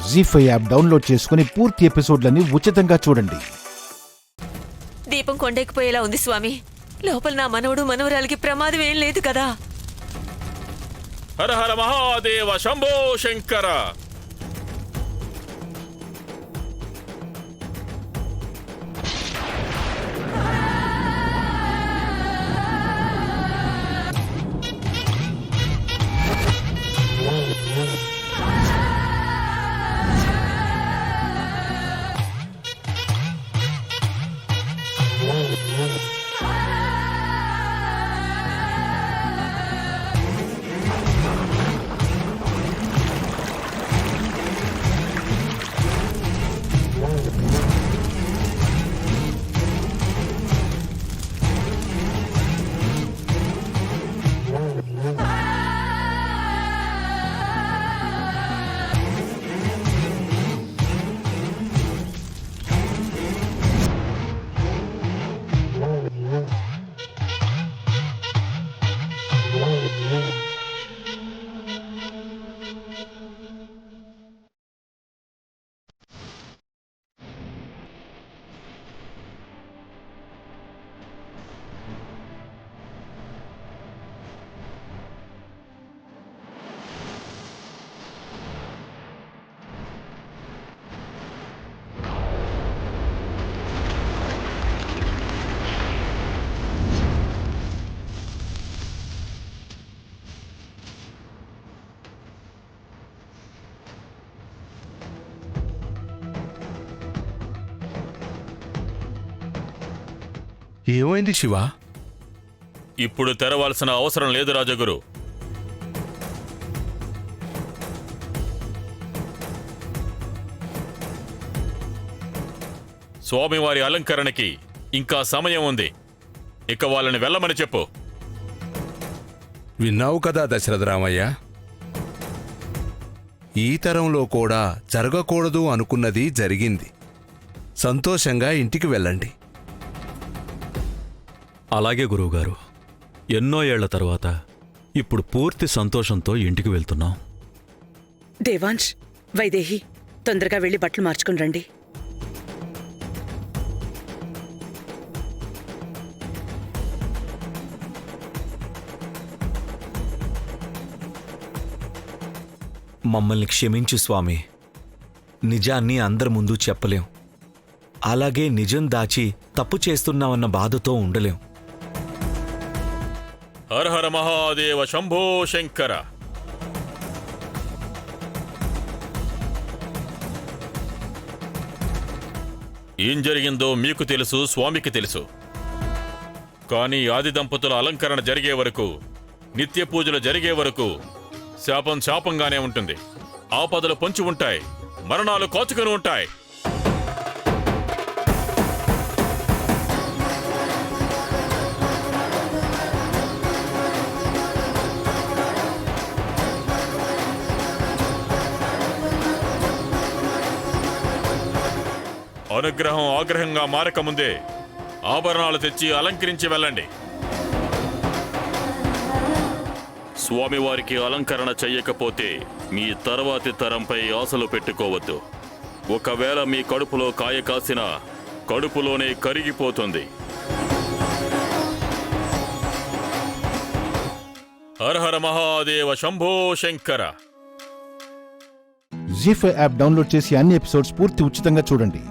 జీ5 app download చేసుకుని పూర్తి ఎపిసోడ్లని ఉచితంగా చూడండి. దీపం కొండెక్కిపోయేలా ఉంది స్వామి. లోపల నా మనవడు మనవరాలకి ప్రమాదం ఏం లేదు కదా? హర హర మహాదేవ శంభో శంకర. ఏమైంది శివ? ఇప్పుడు తెరవాల్సిన అవసరం లేదు రాజగురు. స్వామివారి అలంకరణకి ఇంకా సమయం ఉంది. ఇక వాళ్ళని వెళ్ళమని చెప్పు. విన్నావు కదా దశరథరామయ్య, ఈ తరంలో కూడా జరగకూడదు అనుకున్నది జరిగింది. సంతోషంగా ఇంటికి వెళ్ళండి. అలాగే గురువుగారు. ఎన్నో ఏళ్ల తరువాత ఇప్పుడు పూర్తి సంతోషంతో ఇంటికి వెళ్తున్నాం. దేవాంశ్, వైదేహి, తొందరగా వెళ్ళి బట్టలు మార్చుకుని రండి. మమ్మల్ని క్షమించు స్వామి. నిజాన్ని అందరి ముందు చెప్పలేం. అలాగే నిజం దాచి తప్పు చేస్తున్నామన్న బాధతో ఉండలేం. హర హర మహాదేవ శంభో శంకర. ఏం జరిగిందో మీకు తెలుసు, స్వామికి తెలుసు. కానీ ఆది దంపతుల అలంకరణ జరిగే వరకు, నిత్య పూజలు జరిగే వరకు శాపం శాపంగానే ఉంటుంది. ఆపదలు పొంచి ఉంటాయి, మరణాలు కోచుకొని ఉంటాయి. అనుగ్రహం ఆగ్రహంగా మారకముందే ఆభరణాలు తెచ్చి అలంకరించి వెళ్ళండి. స్వామివారికి అలంకరణ చెయ్యకపోతే మీ తర్వాతి తరంపై ఆశలు పెట్టుకోవద్దు. ఒకవేళ మీ కడుపులో కాయ కాసిన కడుపులోనే కరిగిపోతుంది. హర హర మహాదేవ శంభో శంకర. జీ5 యాప్ డౌన్లోడ్ చేసి అన్ని ఎపిసోడ్స్ పూర్తి ఉచితంగా చూడండి.